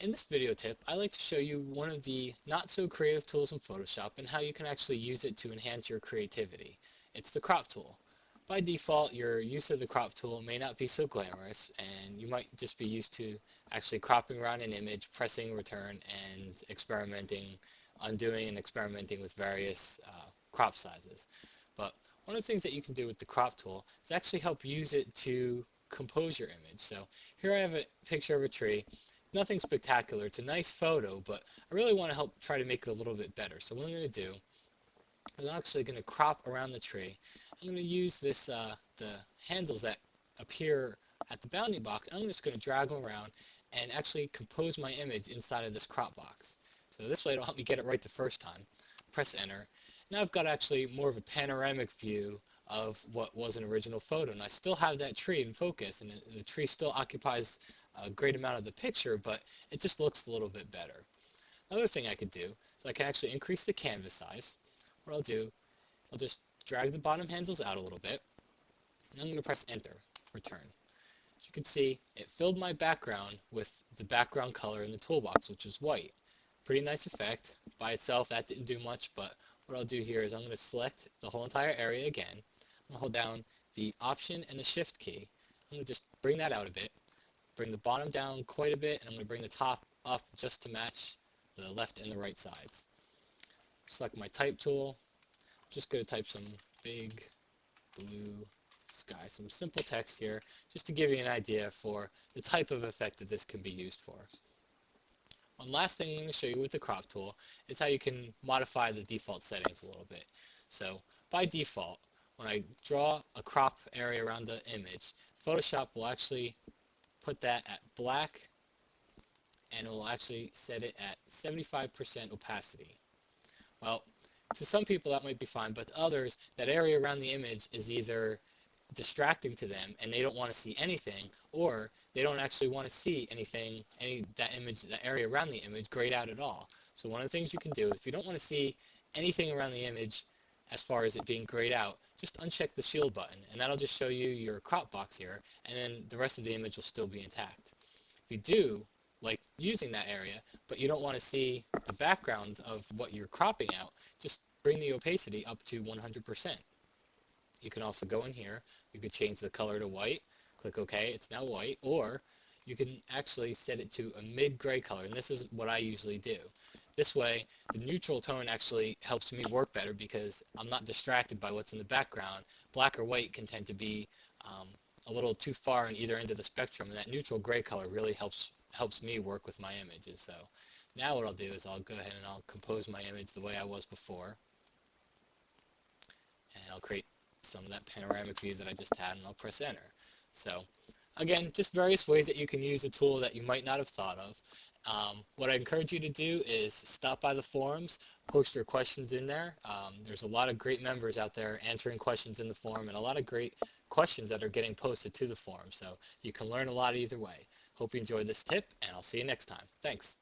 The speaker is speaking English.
In this video tip, I like to show you one of the not so creative tools in Photoshop and how you can actually use it to enhance your creativity. It's the crop tool. By default, your use of the crop tool may not be so glamorous, and you might just be used to actually cropping around an image, pressing return, and experimenting, undoing and experimenting with various crop sizes. But one of the things that you can do with the crop tool is actually help use it to compose your image. So here I have a picture of a tree. Nothing spectacular. It's a nice photo, but I really want to help try to make it a little bit better. So what I'm going to do is I'm actually going to crop around the tree. I'm going to use the handles that appear at the bounding box. I'm just going to drag them around and actually compose my image inside of this crop box. So this way it'll help me get it right the first time. Press enter. Now I've got actually more of a panoramic view of what was an original photo, and I still have that tree in focus, and the tree still occupies a great amount of the picture, but it just looks a little bit better. Another thing I could do is I can actually increase the canvas size. What I'll do is I'll just drag the bottom handles out a little bit, and I'm going to press enter, return. As you can see, it filled my background with the background color in the toolbox, which is white. Pretty nice effect. By itself, that didn't do much, but what I'll do here is I'm going to select the whole entire area again. I'm going to hold down the Option and the Shift key. I'm going to just bring that out a bit, bring the bottom down quite a bit, and I'm going to bring the top up just to match the left and the right sides. Select my type tool. I'm just going to type some big blue sky, some simple text here, just to give you an idea for the type of effect that this can be used for. One last thing I'm going to show you with the crop tool is how you can modify the default settings a little bit. So by default, when I draw a crop area around the image, Photoshop will actually put that at black, and it will actually set it at 75% opacity. Well, to some people that might be fine, but to others, that area around the image is either distracting to them and they don't want to see anything, or they don't actually want to see anything, that image, that area around the image grayed out at all. So one of the things you can do, if you don't want to see anything around the image as far as it being grayed out, just uncheck the shield button, and that'll just show you your crop box here, and then the rest of the image will still be intact. If you do like using that area, but you don't want to see the backgrounds of what you're cropping out, just bring the opacity up to 100%. You can also go in here, you could change the color to white, click OK, it's now white, or you can actually set it to a mid-gray color, and this is what I usually do. This way, the neutral tone actually helps me work better because I'm not distracted by what's in the background. Black or white can tend to be a little too far on either end of the spectrum, and that neutral gray color really helps me work with my images. So now what I'll do is I'll go ahead and I'll compose my image the way I was before, and I'll create some of that panoramic view that I just had, and I'll press enter. So again, just various ways that you can use a tool that you might not have thought of. What I encourage you to do is stop by the forums, post your questions in there. There's a lot of great members out there answering questions in the forum, and a lot of great questions that are getting posted to the forum. So you can learn a lot either way. Hope you enjoyed this tip, and I'll see you next time. Thanks.